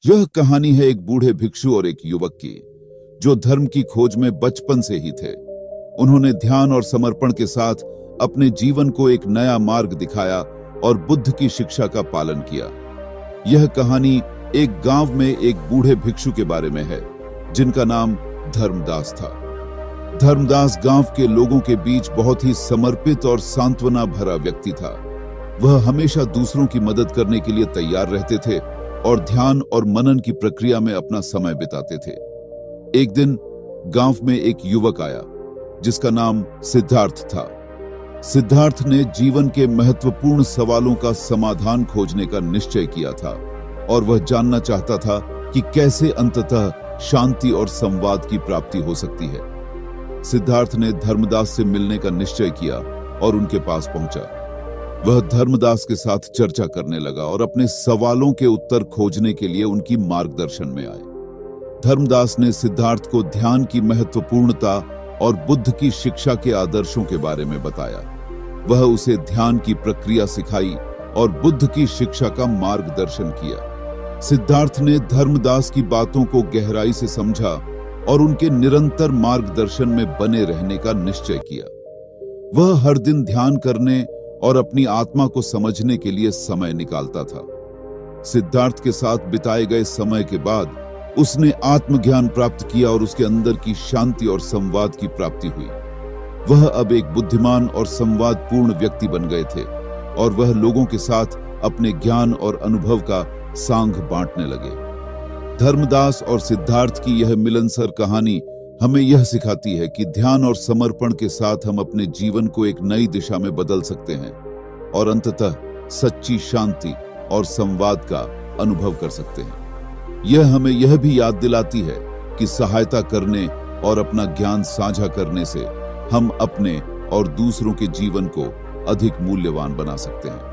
यह कहानी है एक बूढ़े भिक्षु और एक युवक की, जो धर्म की खोज में बचपन से ही थे। उन्होंने ध्यान और समर्पण के साथ अपने जीवन को एक नया मार्ग दिखाया और बुद्ध की शिक्षा का पालन किया। यह कहानी एक गांव में एक बूढ़े भिक्षु के बारे में है, जिनका नाम धर्मदास था। धर्मदास गांव के लोगों के बीच बहुत ही समर्पित और सांत्वना भरा व्यक्ति था। वह हमेशा दूसरों की मदद करने के लिए तैयार रहते थे और ध्यान और मनन की प्रक्रिया में अपना समय बिताते थे। एक दिन गांव में एक युवक आया, जिसका नाम सिद्धार्थ था। सिद्धार्थ ने जीवन के महत्वपूर्ण सवालों का समाधान खोजने का निश्चय किया था और वह जानना चाहता था कि कैसे अंततः शांति और संवाद की प्राप्ति हो सकती है। सिद्धार्थ ने धर्मदास से मिलने का निश्चय किया और उनके पास पहुंचा। वह धर्मदास के साथ चर्चा करने लगा और अपने सवालों के उत्तर खोजने के लिए उनकी मार्गदर्शन में आए। धर्मदास ने सिद्धार्थ को ध्यान की महत्वपूर्णता और बुद्ध की शिक्षा के आदर्शों के बारे में बताया। वह उसे ध्यान की प्रक्रिया सिखाई और बुद्ध की शिक्षा का मार्गदर्शन किया। सिद्धार्थ ने धर्मदास की बातों को गहराई से समझा और उनके निरंतर मार्गदर्शन में बने रहने का निश्चय किया। वह हर दिन ध्यान करने और अपनी आत्मा को समझने के लिए समय निकालता था। सिद्धार्थ के साथ बिताए गए समय के बाद उसने आत्मज्ञान प्राप्त किया और उसके अंदर की शांति और संवाद की प्राप्ति हुई। वह अब एक बुद्धिमान और संवादपूर्ण व्यक्ति बन गए थे और वह लोगों के साथ अपने ज्ञान और अनुभव का सांग बांटने लगे। धर्मदास और सिद्धार्थ की यह मिलनसार कहानी हमें यह सिखाती है कि ध्यान और समर्पण के साथ हम अपने जीवन को एक नई दिशा में बदल सकते हैं और अंततः सच्ची शांति और संवाद का अनुभव कर सकते हैं। यह हमें यह भी याद दिलाती है कि सहायता करने और अपना ज्ञान साझा करने से हम अपने और दूसरों के जीवन को अधिक मूल्यवान बना सकते हैं।